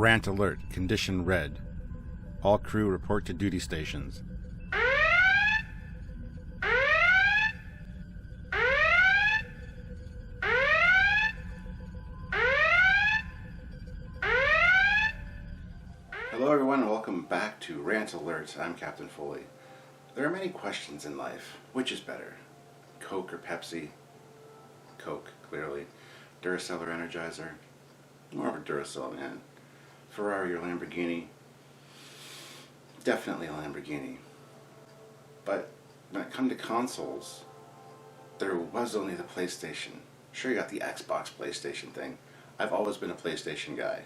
RANT ALERT, condition red. All crew report to duty stations. Hello everyone and welcome back to RANT ALERT. I'm Captain Foley. There are many questions in life. Which is better? Coke or Pepsi? Coke, clearly. Duracell or Energizer? More of a Duracell man. Ferrari or Lamborghini? Definitely a Lamborghini. But when it comes to consoles, there was only the PlayStation. Sure, you got the Xbox PlayStation thing. I've always been a PlayStation guy.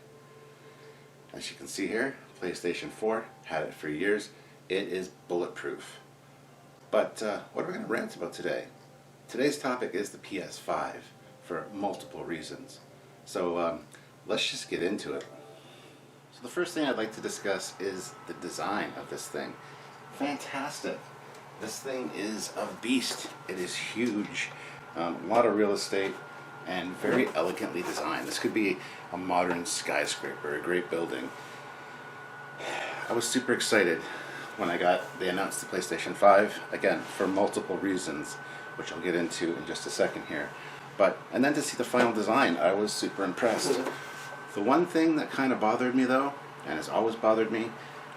As you can see here, PlayStation 4, had it for years. It is bulletproof. But what are we going to rant about today? Today's topic is the PS5 for multiple reasons. So let's just get into it. So the first thing I'd like to discuss is the design of this thing. Fantastic. This thing is a beast. It is huge. A lot of real estate and very elegantly designed. This could be a modern skyscraper, a great building. I was super excited when they announced the PlayStation 5, again, for multiple reasons, which I'll get into in just a second here. And then to see the final design, I was super impressed. The one thing that kind of bothered me though, and has always bothered me,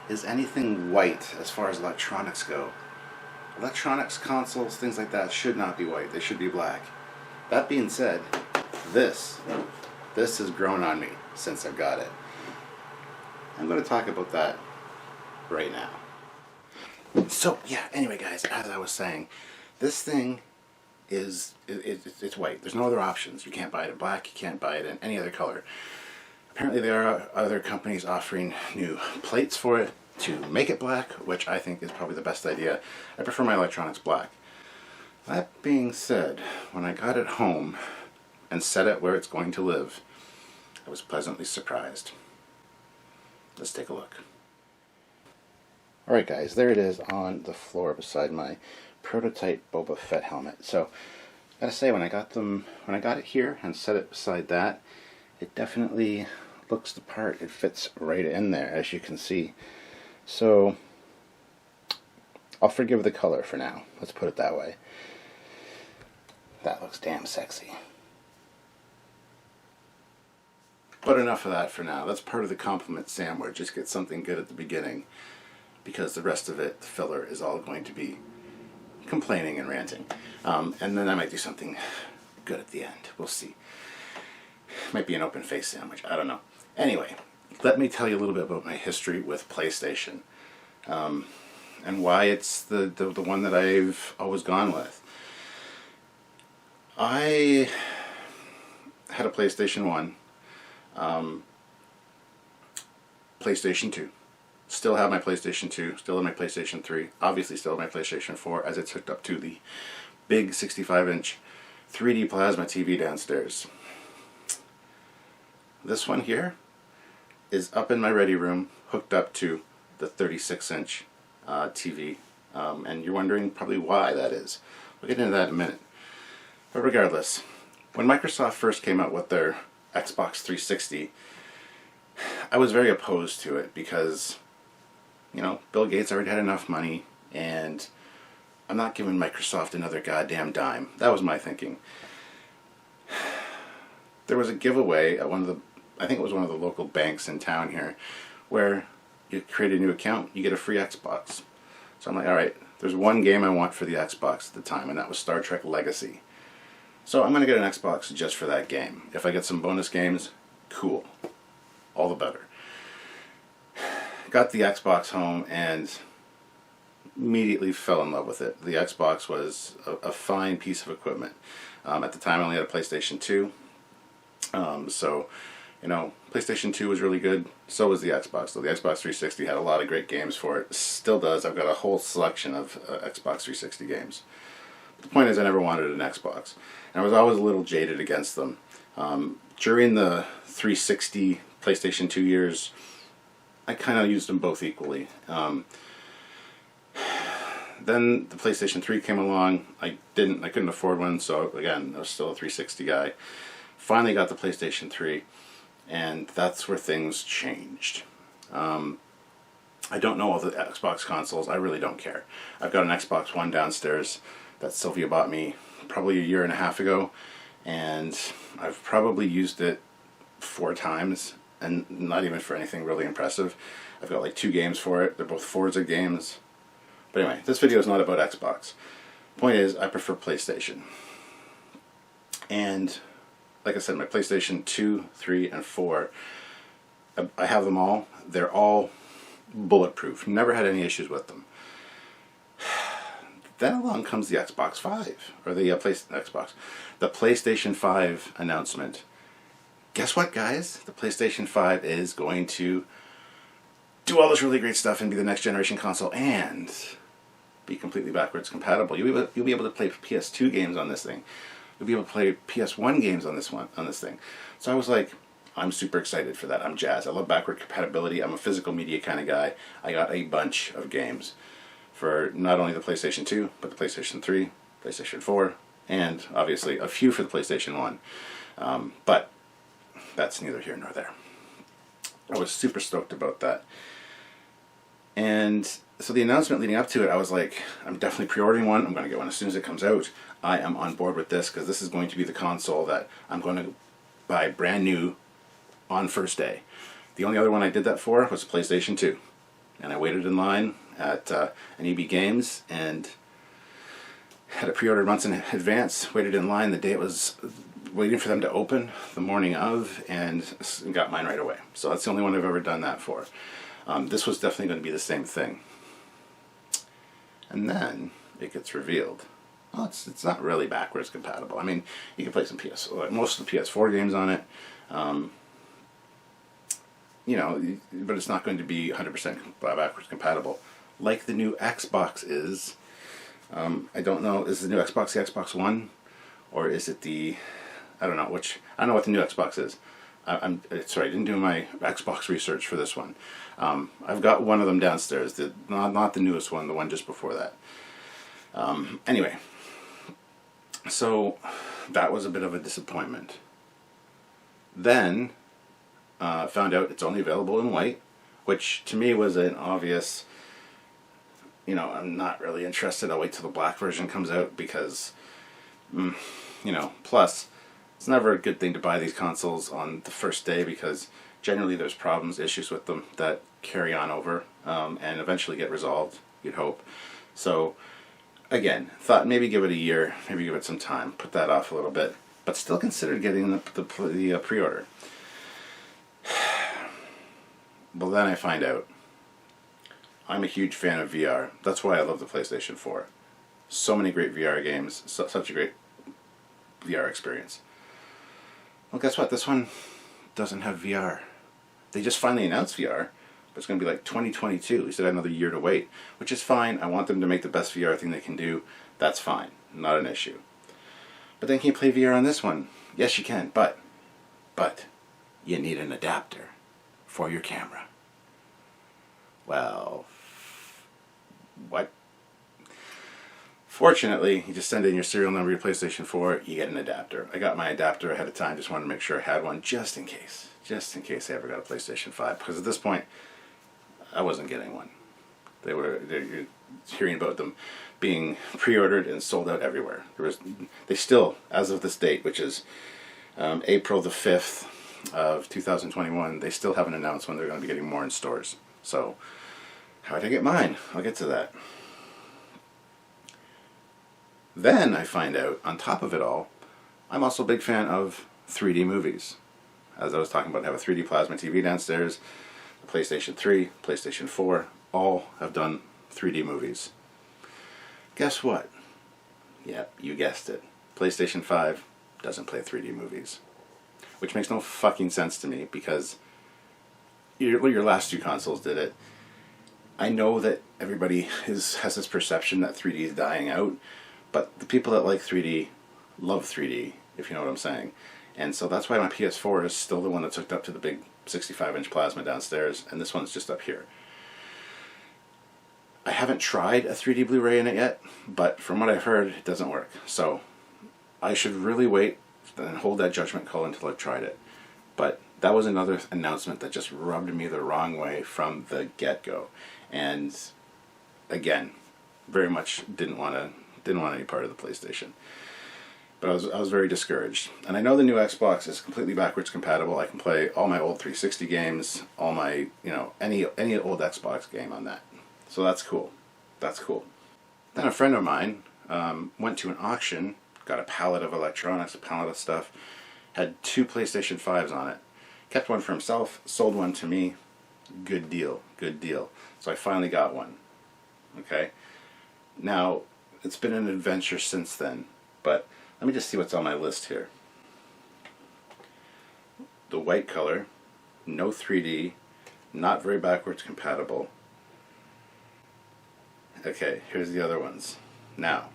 is anything white as far as electronics go. Electronics, consoles, things like that should not be white, they should be black. That being said, this has grown on me since I've got it. I'm going to talk about that right now. So yeah, anyway guys, as I was saying, this thing it's white. There's no other options. You can't buy it in black, you can't buy it in any other color. Apparently there are other companies offering new plates for it to make it black, which I think is probably the best idea. I prefer my electronics black. That being said, when I got it home and set it where it's going to live, I was pleasantly surprised. Let's take a look. Alright guys, there it is on the floor beside my prototype Boba Fett helmet. So, I gotta say, when I got it here and set it beside that, it definitely looks the part. It fits right in there, as you can see. So, I'll forgive the color for now. Let's put it that way. That looks damn sexy. But enough of that for now. That's part of the compliment sandwich. Just get something good at the beginning, because the rest of it, the filler, is all going to be complaining and ranting. And then I might do something good at the end. We'll see. Might be an open face sandwich. I don't know. Anyway, let me tell you a little bit about my history with PlayStation. And why it's the one that I've always gone with. I had a PlayStation 1. PlayStation 2. Still have my PlayStation 2, still have my PlayStation 3, obviously still have my PlayStation 4 as it's hooked up to the big 65-inch 3D plasma TV downstairs. This one here is up in my ready room, hooked up to the 36-inch TV, and you're wondering probably why that is. We'll get into that in a minute. But regardless, when Microsoft first came out with their Xbox 360, I was very opposed to it because, you know, Bill Gates already had enough money, and I'm not giving Microsoft another goddamn dime. That was my thinking. There was a giveaway at I think it was one of the local banks in town here, where you create a new account, you get a free Xbox. So I'm like, alright, there's one game I want for the Xbox at the time, and that was Star Trek Legacy. So I'm going to get an Xbox just for that game. If I get some bonus games, cool. All the better. Got the Xbox home and immediately fell in love with it. The Xbox was a fine piece of equipment. At the time I only had a PlayStation 2. So, you know, PlayStation 2 was really good. So was the Xbox. So the Xbox 360 had a lot of great games for it. Still does. I've got a whole selection of Xbox 360 games. But the point is, I never wanted an Xbox. And I was always a little jaded against them. During the 360 PlayStation 2 years, I kind of used them both equally. Then the PlayStation 3 came along. I couldn't afford one, so again, I was still a 360 guy. Finally got the PlayStation 3, and that's where things changed. I don't know all the Xbox consoles. I really don't care. I've got an Xbox One downstairs that Sylvia bought me probably a year and a half ago, and I've probably used it 4 times, and not even for anything really impressive. I've got like 2 games for it. They're both Forza games. But anyway, this video is not about Xbox. Point is, I prefer PlayStation. And like I said, my PlayStation 2, 3, and 4, I have them all. They're all bulletproof. Never had any issues with them. Then along comes the Xbox 5, or the PlayStation 5 announcement. Guess what, guys? The PlayStation 5 is going to do all this really great stuff and be the next generation console and be completely backwards compatible. You'll be able to play PS2 games on this thing. You'll be able to play PS1 games on this thing. So I was like, I'm super excited for that. I'm jazzed. I love backward compatibility. I'm a physical media kind of guy. I got a bunch of games for not only the PlayStation 2, but the PlayStation 3, PlayStation 4, and obviously a few for the PlayStation 1. But that's neither here nor there. I was super stoked about that. And so the announcement leading up to it, I was like, I'm definitely pre-ordering one. I'm going to get one as soon as it comes out. I am on board with this because this is going to be the console that I'm going to buy brand new on first day. The only other one I did that for was PlayStation 2. And I waited in line at an EB Games and had it pre-ordered months in advance. Waited in line the day it was waiting for them to open, the morning of, and got mine right away. So that's the only one I've ever done that for. This was definitely going to be the same thing. And then it gets revealed. Oh, it's not really backwards compatible. I mean, you can play some most of the PS4 games on it. You know, but it's not going to be 100% backwards compatible like the new Xbox is. I don't know, is the new Xbox the Xbox One? Or is it the, I don't know what the new Xbox is. Sorry, I didn't do my Xbox research for this one. I've got one of them downstairs, not the newest one, the one just before that. Anyway, so that was a bit of a disappointment. Then found out it's only available in white, which to me was an obvious, you know, I'm not really interested. I'll wait till the black version comes out because, you know, plus it's never a good thing to buy these consoles on the first day because generally there's problems, issues with them that carry on over and eventually get resolved, you'd hope. So again, thought maybe give it a year, maybe give it some time, put that off a little bit, but still considered getting the pre-order. Well, then I find out I'm a huge fan of VR. That's why I love the PlayStation 4. So many great VR games, such a great VR experience. Well, guess what? This one doesn't have VR. They just finally announced VR, but it's going to be like 2022. He said another year to wait, which is fine. I want them to make the best VR thing they can do. That's fine. Not an issue. But then can you play VR on this one? Yes, you can, but you need an adapter for your camera. Well, what? Fortunately, you just send in your serial number, your PlayStation 4, you get an adapter. I got my adapter ahead of time, just wanted to make sure I had one just in case I ever got a PlayStation 5, because at this point, I wasn't getting one. You're hearing about them being pre-ordered and sold out everywhere. They still, as of this date, which is April the 5th of 2021, they still haven't announced when they're going to be getting more in stores. So, how did I get mine? I'll get to that. Then I find out, on top of it all, I'm also a big fan of 3D movies. As I was talking about, I have a 3D plasma TV downstairs. The PlayStation 3, PlayStation 4, all have done 3D movies. Guess what? Yep, you guessed it. PlayStation 5 doesn't play 3D movies. Which makes no fucking sense to me because your last 2 consoles did it. I know that everybody has this perception that 3D is dying out, but the people that like 3D love 3D, if you know what I'm saying. And so that's why my PS4 is still the one that's hooked up to the big 65-inch plasma downstairs, and this one's just up here. I haven't tried a 3D Blu-ray in it yet, but from what I've heard, it doesn't work. So I should really wait and hold that judgment call until I've tried it. But that was another announcement that just rubbed me the wrong way from the get-go. And again, very much didn't want any part of the PlayStation. But I was very discouraged. And I know the new Xbox is completely backwards compatible. I can play all my old 360 games, all my, any old Xbox game on that. So that's cool. That's cool. Then a friend of mine went to an auction, got a pallet of electronics, a pallet of stuff, had 2 PlayStation 5s on it. Kept one for himself, sold one to me. Good deal, good deal. So I finally got one. Okay? Now, it's been an adventure since then, but let me just see what's on my list here. The white color, no 3D, not very backwards compatible. Okay, here's the other ones. Now,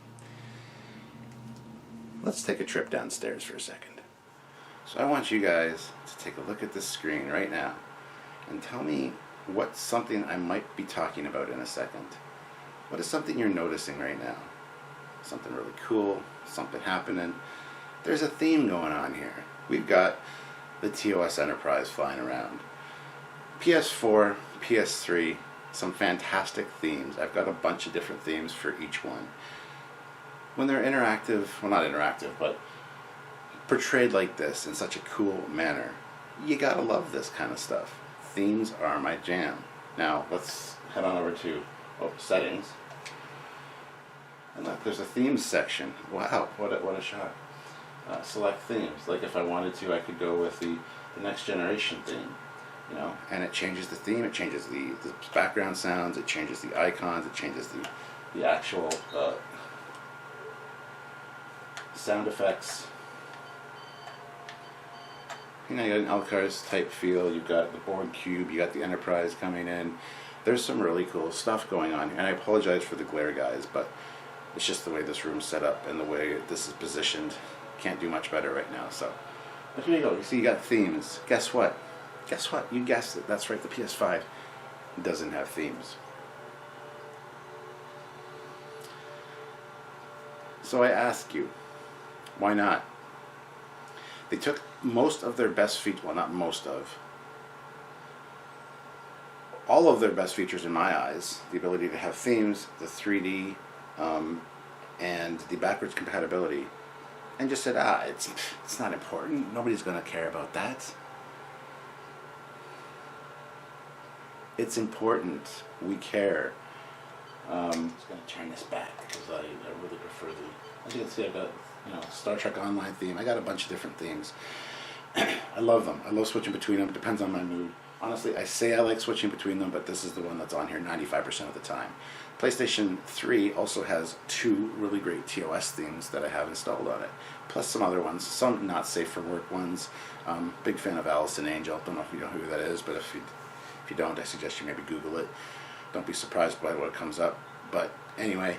let's take a trip downstairs for a second. So I want you guys to take a look at this screen right now and tell me what's something I might be talking about in a second. What is something you're noticing right now? Something really cool, something happening. There's a theme going on here. We've got the TOS Enterprise flying around. PS4, PS3, some fantastic themes. I've got a bunch of different themes for each one. When they're interactive, well, not interactive, but portrayed like this in such a cool manner, you gotta love this kind of stuff. Themes are my jam. Now, let's head on over to settings. And look, there's a themes section. Wow, what a shot. Select themes. Like if I wanted to, I could go with the next generation theme. And it changes the theme, it changes the background sounds, it changes the icons, it changes the actual sound effects. You got an Elcars type feel, you've got the board cube, you got the Enterprise coming in. There's some really cool stuff going on here, and I apologize for the glare, guys, but it's just the way this room's set up and the way this is positioned. Can't do much better right now, so. But here you go, you see you got themes. Guess what? Guess what? You guessed it. That's right, the PS5 doesn't have themes. So I ask you, why not? They took most of their best features, well, not most of, all of their best features in my eyes, the ability to have themes, the 3D, and the backwards compatibility, and just said, it's not important. Nobody's going to care about that. It's important. We care. I'm just going to turn this back because I really prefer as you can see, I've got Star Trek Online theme. I got a bunch of different themes. I love them. I love switching between them. It depends on my mood. Honestly, I say I like switching between them, but this is the one that's on here 95% of the time. PlayStation 3 also has 2 really great TOS themes that I have installed on it, plus some other ones, some not safe for work ones. Big fan of Alice and Angel. Don't know if you know who that is, but if you don't, I suggest you maybe Google it. Don't be surprised by what comes up. But anyway,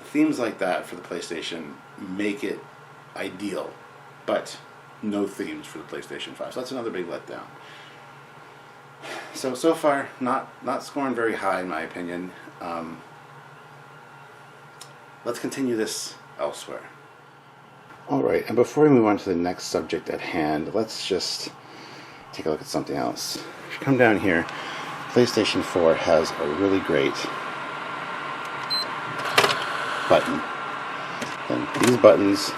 themes like that for the PlayStation make it ideal, but no themes for the PlayStation 5. So that's another big letdown. So far, not scoring very high in my opinion. Let's continue this elsewhere. Alright, and before we move on to the next subject at hand, let's just take a look at something else. If you come down here, PlayStation 4 has a really great button. And these buttons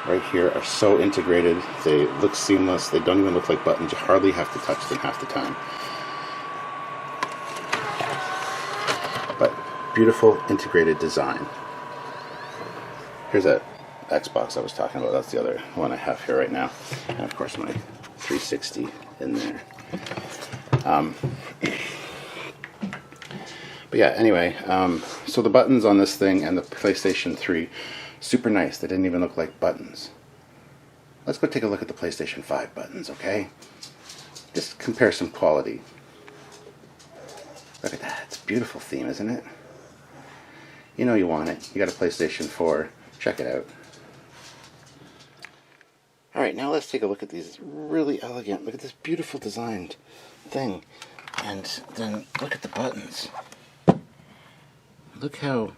right here are so integrated, they look seamless, they don't even look like buttons, you hardly have to touch them half the time. But beautiful integrated design. Here's that Xbox I was talking about, that's the other one I have here right now. And of course my 360 in there. But yeah, anyway, so the buttons on this thing and the PlayStation 3, super nice. They didn't even look like buttons. Let's go take a look at the PlayStation 5 buttons, okay? Just compare some quality. Look at that. It's a beautiful theme, isn't it? You know you want it. You got a PlayStation 4. Check it out. Alright, now let's take a look at these really elegant, look at this beautiful designed thing. And then look at the buttons. Look how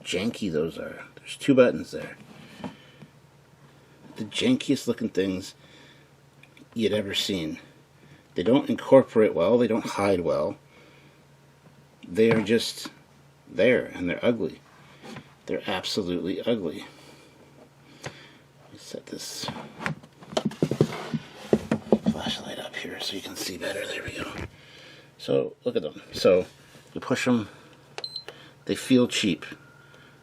janky those are. There's 2 buttons there. The jankiest looking things you'd ever seen. They don't incorporate well, they don't hide well. They are just there, and they're ugly. They're absolutely ugly. Let me set this flashlight up here so you can see better. There we go. So, look at them. So, you push them, they feel cheap.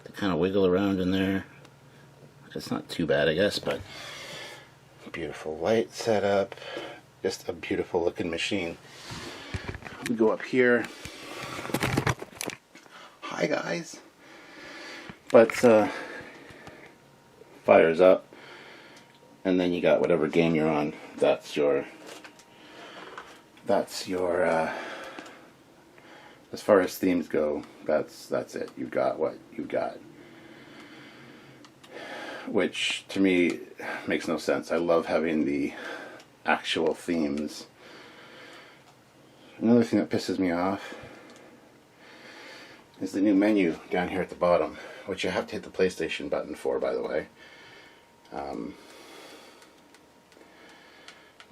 They kind of wiggle around in there. It's not too bad, I guess, but beautiful light setup. Just a beautiful looking machine. We go up here. Hi, guys. But, fires up. And then you got whatever game you're on. That's your, as far as themes go, that's it. You've got what you've got. Which, to me, makes no sense. I love having the actual themes. Another thing that pisses me off is the new menu down here at the bottom, which you have to hit the PlayStation button for, by the way.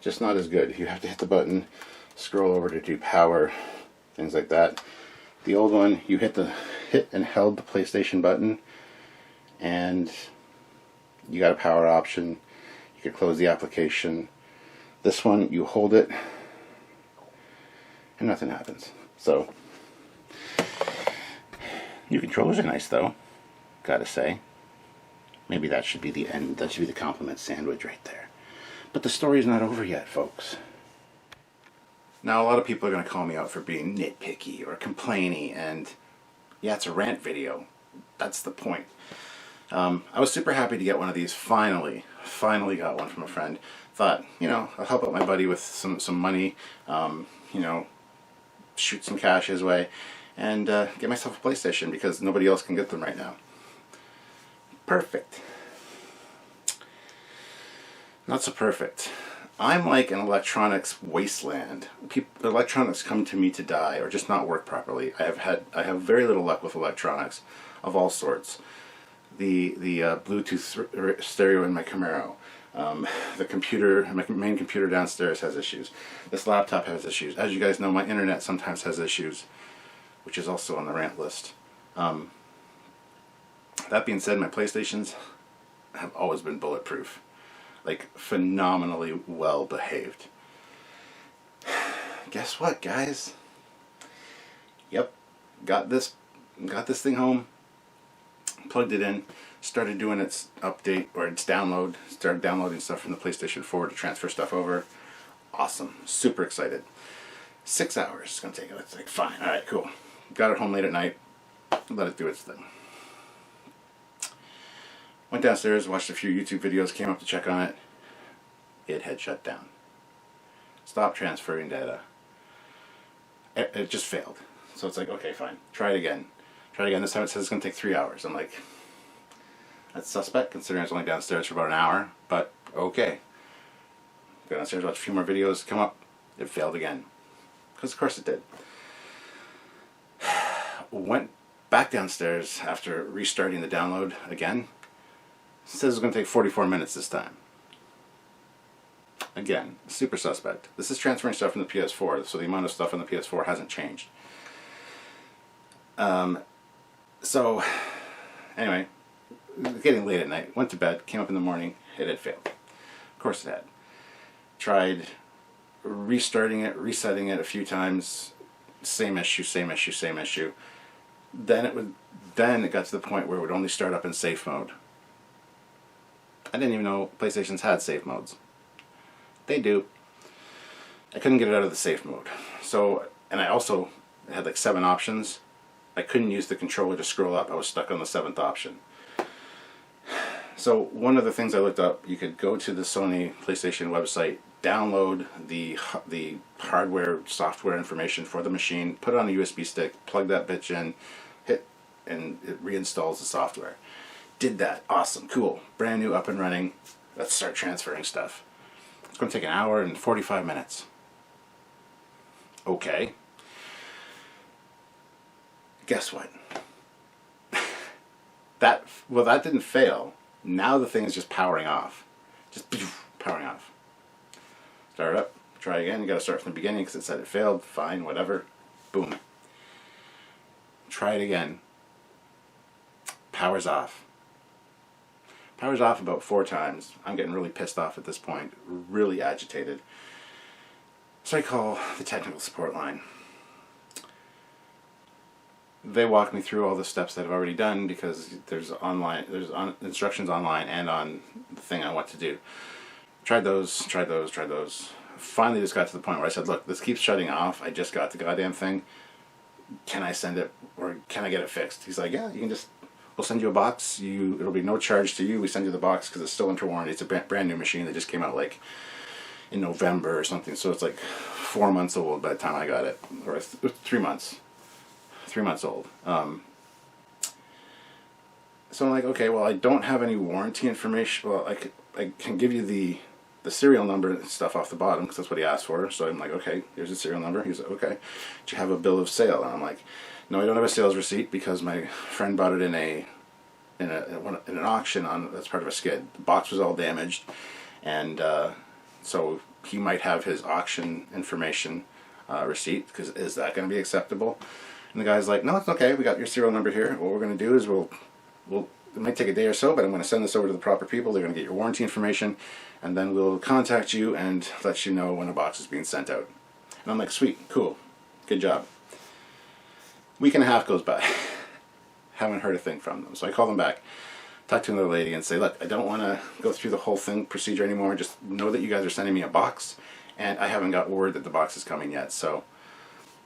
Just not as good. You have to hit the button, scroll over to do power, things like that. The old one, you hit and held the PlayStation button, and you got a power option. You could close the application. This one, you hold it, and nothing happens. So, new controllers are nice, though. Gotta say. Maybe that should be the end. That should be the compliment sandwich right there. But the story's not over yet, folks. Now, a lot of people are going to call me out for being nitpicky or complainy, and yeah, it's a rant video. That's the point. I was super happy to get one of these. Finally got one from a friend. Thought, I'll help out my buddy with some money, shoot some cash his way, and get myself a PlayStation because nobody else can get them right now. Perfect. Not so perfect. I'm like an electronics wasteland. Electronics come to me to die or just not work properly. I have very little luck with electronics of all sorts. The Bluetooth stereo in my Camaro. The computer, my main computer downstairs has issues. This laptop has issues. As you guys know, my internet sometimes has issues, which is also on the rant list. That being said, my PlayStations have always been bulletproof. Like, phenomenally well behaved. Guess what, guys? Yep, got this thing home, plugged it in, started doing its update or its download, started downloading stuff from the PlayStation 4 to transfer stuff over. Awesome, super excited. 6 hours it's gonna take it. It's like, fine, alright, cool. Got it home late at night, let it do its thing. Went downstairs, watched a few YouTube videos, came up to check on it. It had shut down. Stopped transferring data. It just failed. So it's like, okay, fine. Try it again. This time it says it's going to take 3 hours. I'm like, that's suspect considering I was only downstairs for about an hour, but okay. Go downstairs, watch a few more videos, come up. It failed again. Because of course it did. Went back downstairs after restarting the download again. It says it's going to take 44 minutes this time. Again, super suspect. This is transferring stuff from the PS4, so the amount of stuff on the PS4 hasn't changed. So, anyway, getting late at night, went to bed, came up in the morning, it had failed. Of course it had. Tried restarting it, resetting it a few times, same issue. Then it got to the point where it would only start up in safe mode. I didn't even know PlayStations had safe modes. They do. I couldn't get it out of the safe mode. So, and I also had like 7 options. I couldn't use the controller to scroll up. I was stuck on the 7th option. So one of the things I looked up, you could go to the Sony PlayStation website, download the hardware, software information for the machine, put it on a USB stick, plug that bitch in, hit, and it reinstalls the software. Did that. Awesome. Cool. Brand new, up and running. Let's start transferring stuff. It's going to take an hour and 45 minutes. Okay. Guess what? that didn't fail. Now the thing is just powering off. Just powering off. Start it up, try again. You got to start from the beginning because it said it failed. Fine, whatever. Boom. Try it again. Power's off. Power's off about 4 times. I'm getting really pissed off at this point, really agitated. So I call the technical support line. They walk me through all the steps that I've already done because there's instructions online and on the thing on what to do. Tried those. Finally just got to the point where I said, look, this keeps shutting off. I just got the goddamn thing. Can I send it, or can I get it fixed? He's like, yeah, you can just, we'll send you a box. It'll be no charge to you. We send you the box because it's still under warranty. It's a brand new machine that just came out like in November or something. So it's like 4 months old by the time I got it, or 3 months. 3 months old. So I'm like, okay, well, I don't have any warranty information. Well, I can give you the serial number and stuff off the bottom because that's what he asked for. So I'm like, okay, here's the serial number. He's like, okay, do you have a bill of sale? And I'm like, no, I don't have a sales receipt because my friend bought it in an auction that's part of a skid. The box was all damaged, and so he might have his auction information receipt. Because is that going to be acceptable? And the guy's like, no, it's okay. We got your serial number here. What we're going to do is it might take a day or so, but I'm going to send this over to the proper people. They're going to get your warranty information, and then we'll contact you and let you know when a box is being sent out. And I'm like, sweet, cool, good job. Week and a half goes by. Haven't heard a thing from them. So I call them back, talk to another lady and say, look, I don't want to go through the whole procedure anymore. Just know that you guys are sending me a box, and I haven't got word that the box is coming yet. So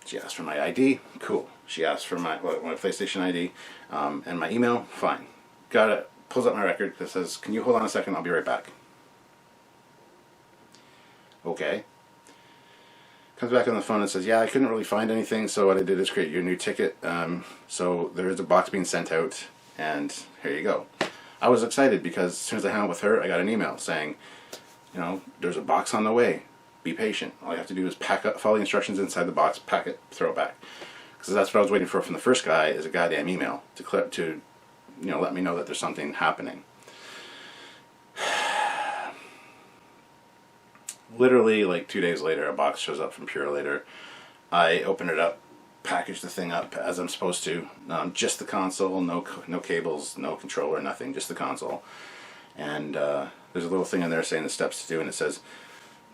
she asked for my ID, cool. She asked for my PlayStation ID and my email, fine. Got it. Pulls up my record that says, can you hold on a second, I'll be right back. Okay. Comes back on the phone and says, yeah, I couldn't really find anything, so what I did is create your new ticket. So there is a box being sent out, and here you go. I was excited because as soon as I hung out with her, I got an email saying, you know, there's a box on the way. Be patient. All you have to do is pack up, follow the instructions inside the box, pack it, throw it back. Because that's what I was waiting for from the first guy, is a goddamn email to let me know that there's something happening. Literally, like 2 days later, a box shows up from Purelator. I open it up, package the thing up as I'm supposed to. Just the console, no cables, no controller, nothing, just the console. And there's a little thing in there saying the steps to do, and it says,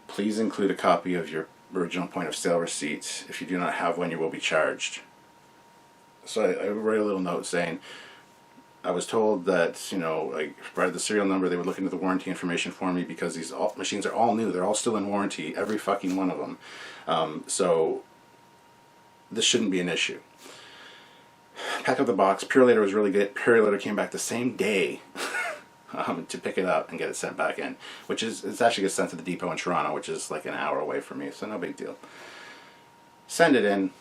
please include a copy of your original point of sale receipt. If you do not have one, you will be charged. So I write a little note saying, I was told that, I provided the serial number, they would look into the warranty information for me because these machines are all new, they're all still in warranty, every fucking one of them. So this shouldn't be an issue. Pack up the box. Purelator was really good. Purelator came back the same day to pick it up and get it sent back in, it's actually gets sent to the depot in Toronto, which is like an hour away from me, so no big deal. Send it in.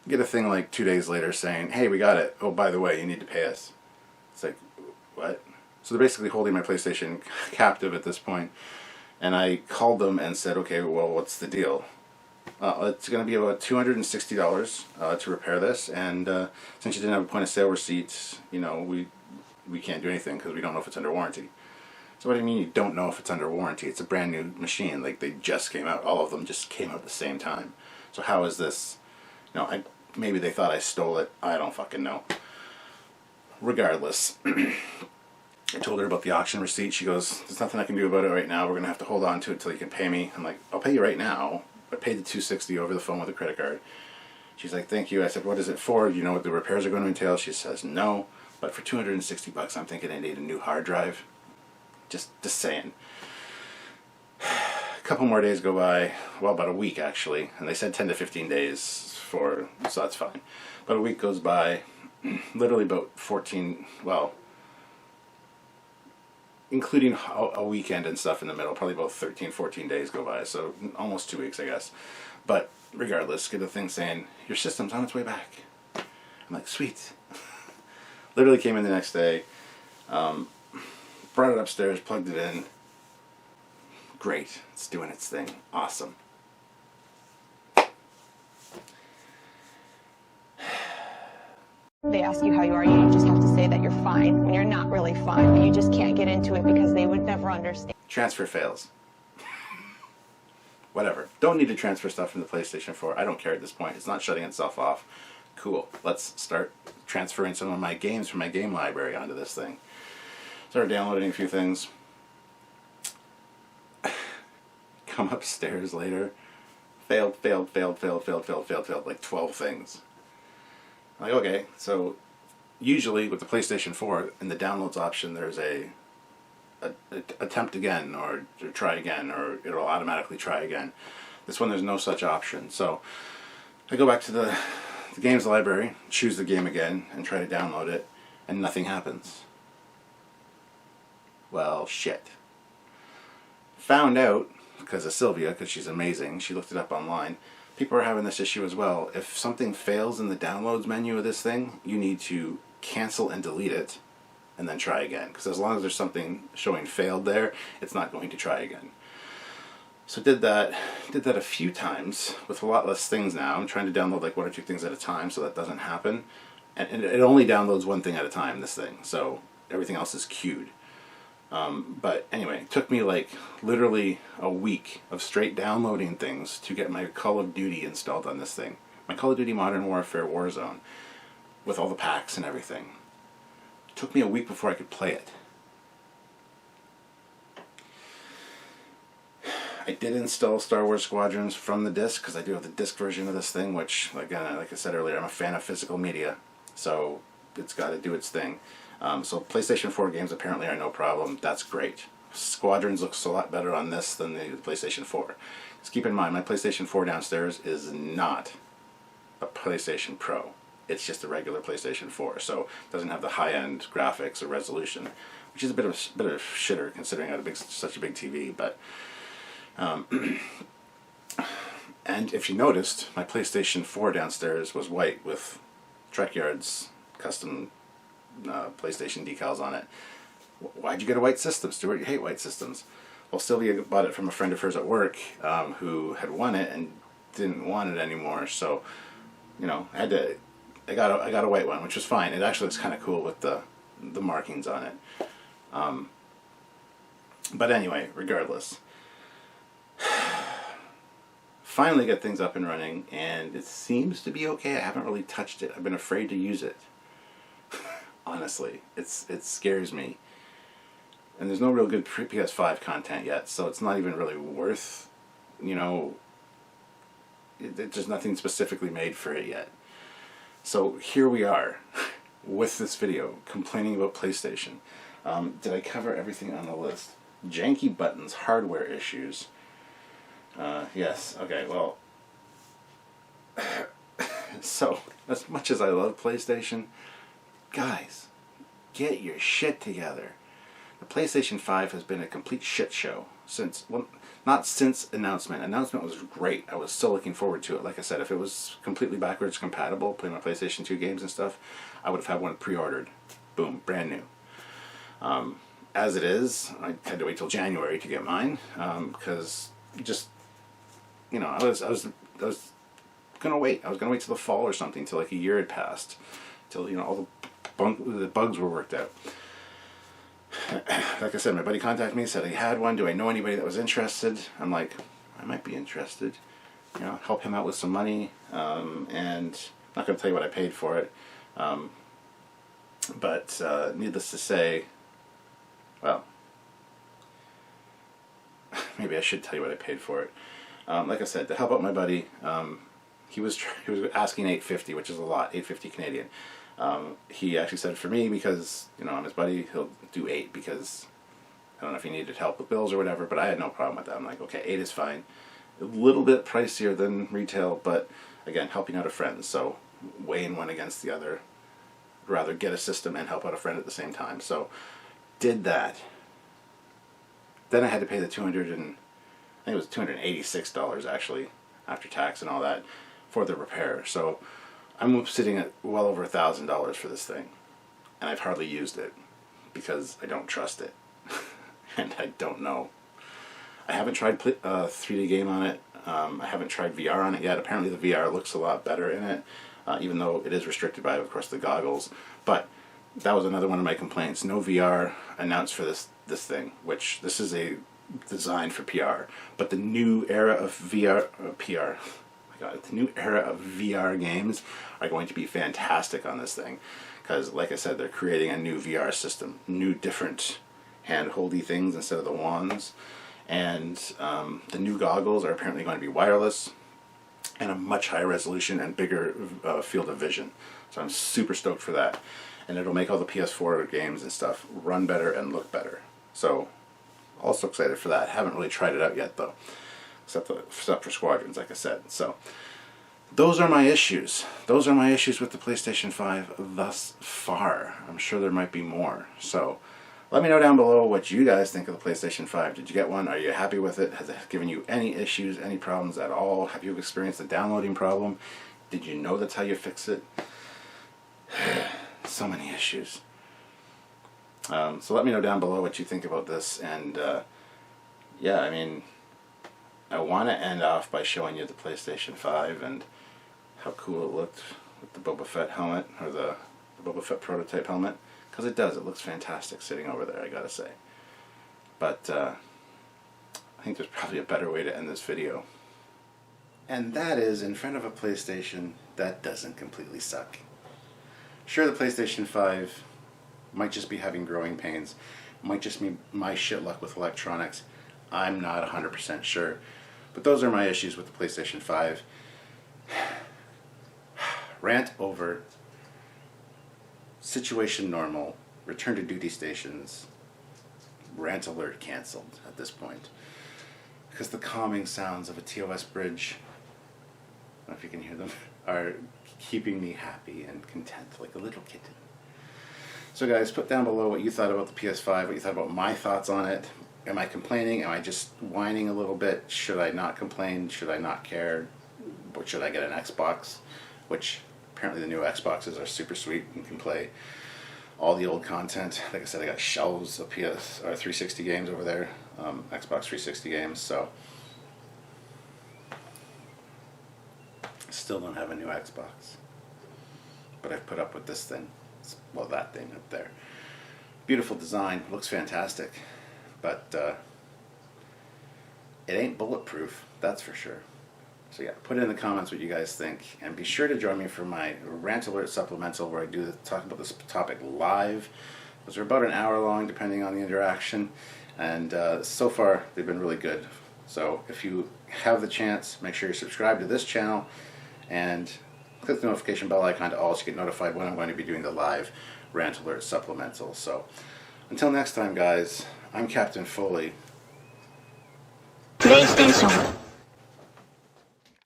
Get a thing like 2 days later saying, hey, we got it. Oh, by the way, you need to pay us. It's like, what? So they're basically holding my PlayStation captive at this point. And I called them and said, okay, well, what's the deal? It's going to be about $260 to repair this. And since you didn't have a point of sale receipt, we can't do anything because we don't know if it's under warranty. So what do you mean you don't know if it's under warranty? It's a brand new machine. Like, they just came out. All of them just came out at the same time. So how is this? Maybe they thought I stole it. I don't fucking know. Regardless, I told her about the auction receipt. She goes, there's nothing I can do about it right now. We're going to have to hold on to it until you can pay me. I'm like, I'll pay you right now. I paid the $260 over the phone with a credit card. She's like, thank you. I said, what is it for? Do you know what the repairs are going to entail? She says, no. But for $260, I'm thinking I need a new hard drive. Just saying. A couple more days go by, well, about a week actually, and they said 10 to 15 days so that's fine. But a week goes by, literally about 14, well, including a weekend and stuff in the middle, probably about 13, 14 days go by, so almost 2 weeks, I guess. But regardless, get a thing saying, your system's on its way back. I'm like, sweet. Literally came in the next day, brought it upstairs, plugged it in. Great, it's doing its thing. Awesome. They ask you how you are, you just have to say that you're fine when you're not really fine, but you just can't get into it because they would never understand. Transfer fails. whatever. Don't need to transfer stuff from the PlayStation 4. I don't care at this point. It's not shutting itself off. Cool. Let's start transferring some of my games from my game library onto this thing. Started downloading a few things. Come upstairs later. Failed, like 12 things. I'm like, okay, so usually with the PlayStation 4, in the downloads option, there's a attempt again, or try again, or it'll automatically try again. This one, there's no such option. So I go back to the games library, choose the game again, and try to download it, and nothing happens. Well, shit. Found out, because of Sylvia, because she's amazing, she looked it up online, people are having this issue as well. If something fails in the downloads menu of this thing, you need to cancel and delete it, and then try again. Because as long as there's something showing failed there, it's not going to try again. So did that a few times with a lot less things now. I'm trying to download like 1 or 2 things at a time so that doesn't happen. And it only downloads 1 thing at a time, this thing. So everything else is queued. But anyway, it took me like literally a week of straight downloading things to get my Call of Duty installed on this thing. My Call of Duty Modern Warfare Warzone, with all the packs and everything. It took me a week before I could play it. I did install Star Wars Squadrons from the disc, because I do have the disc version of this thing, which, again, like I said earlier, I'm a fan of physical media, so it's got to do its thing. So PlayStation 4 games apparently are no problem. That's great. Squadrons looks a lot better on this than the PlayStation 4. Just keep in mind, my PlayStation 4 downstairs is not a PlayStation Pro. It's just a regular PlayStation 4, so it doesn't have the high-end graphics or resolution, which is a bit of shitter considering I had such a big TV. But and if you noticed, my PlayStation 4 downstairs was white with Trekyards custom PlayStation decals on it. Why'd you get a white system, Stuart? You hate white systems. Well, Sylvia bought it from a friend of hers at work who had won it and didn't want it anymore. So, you know, I got a white one, which was fine. It actually looks kind of cool with the markings on it. But anyway, regardless. Finally get things up and running, and it seems to be okay. I haven't really touched it. I've been afraid to use it. Honestly, it scares me. And there's no real good PS5 content yet, so it's not even really worth, you know, there's nothing specifically made for it yet. So here we are with this video complaining about PlayStation. Did I cover everything on the list? Janky buttons, hardware issues. Yes, okay, well, so as much as I love PlayStation, guys, get your shit together. The PlayStation 5 has been a complete shit show since, well, not since announcement. Announcement was great. I was so looking forward to it. Like I said, if it was completely backwards compatible, playing my PlayStation 2 games and stuff, I would have had one pre-ordered. Boom, brand new. As it is, I had to wait till January to get mine, because just, you know, I was gonna wait. I was gonna wait till the fall or something, till like a year had passed, till, you know, all the bugs were worked out. Like I said, my buddy contacted me, said he had one. Do I know anybody that was interested? I'm like, I might be interested. You know, help him out with some money, and I'm not gonna tell you what I paid for it, but needless to say, well, maybe I should tell you what I paid for it. Like I said, to help out my buddy, he was asking $850, which is a lot, $850 Canadian. He actually said for me, because, you know, I'm his buddy, he'll do $8, because I don't know if he needed help with bills or whatever, but I had no problem with that. I'm like, okay, $8 is fine. A little bit pricier than retail, but again, helping out a friend, so weighing one against the other. I'd rather get a system and help out a friend at the same time. So did that. Then I had to pay the I think it was $286 actually, after tax and all that, for the repair. So I'm sitting at well over $1,000 for this thing, and I've hardly used it because I don't trust it, and I don't know. I haven't tried 3D game on it. I haven't tried VR on it yet. Apparently the VR looks a lot better in it, even though it is restricted by, of course, the goggles. But that was another one of my complaints. No VR announced for this thing, which this is a designed for PR. But the new era of VR, PR, the new era of VR games are going to be fantastic on this thing, because like I said, they're creating a new VR system, new different hand-holdy things instead of the wands, and the new goggles are apparently going to be wireless and a much higher resolution and bigger field of vision. So I'm super stoked for that, and it'll make all the PS4 games and stuff run better and look better. So also excited for that. Haven't really tried it out yet though, except for Squadrons, like I said. So those are my issues. Those are my issues with the PlayStation 5 thus far. I'm sure there might be more. So let me know down below what you guys think of the PlayStation 5. Did you get one? Are you happy with it? Has it given you any issues, any problems at all? Have you experienced a downloading problem? Did you know that's how you fix it? So many issues. So let me know down below what you think about this. And yeah, I mean, I want to end off by showing you the PlayStation 5 and how cool it looked with the Boba Fett helmet, or the Boba Fett prototype helmet. Because it does, it looks fantastic sitting over there, I gotta say. But I think there's probably a better way to end this video. And that is in front of a PlayStation that doesn't completely suck. Sure, the PlayStation 5 might just be having growing pains, might just be my shit luck with electronics. I'm not 100% sure. But those are my issues with the PlayStation 5. Rant over. Situation normal. Return to duty stations. Rant alert cancelled at this point. Because the calming sounds of a TOS bridge, I don't know if you can hear them, are keeping me happy and content like a little kitten. So guys, put down below what you thought about the PS5, what you thought about my thoughts on it. Am I complaining? Am I just whining a little bit? Should I not complain? Should I not care? Or should I get an Xbox? Which apparently the new Xboxes are super sweet and can play all the old content. Like I said, I got shelves of PS or 360 games over there, Xbox 360 games. So still don't have a new Xbox, but I've put up with this thing. Well, that thing up there. Beautiful design, looks fantastic, but it ain't bulletproof, that's for sure. So yeah, put it in the comments what you guys think, and be sure to join me for my Rant Alert supplemental, where I talk about this topic live. Those are about an hour long, depending on the interaction, and so far they've been really good. So if you have the chance, make sure you subscribe to this channel and click the notification bell icon to all so you get notified when I'm going to be doing the live Rant Alert supplemental. So until next time, guys, I'm Captain Foley. PlayStation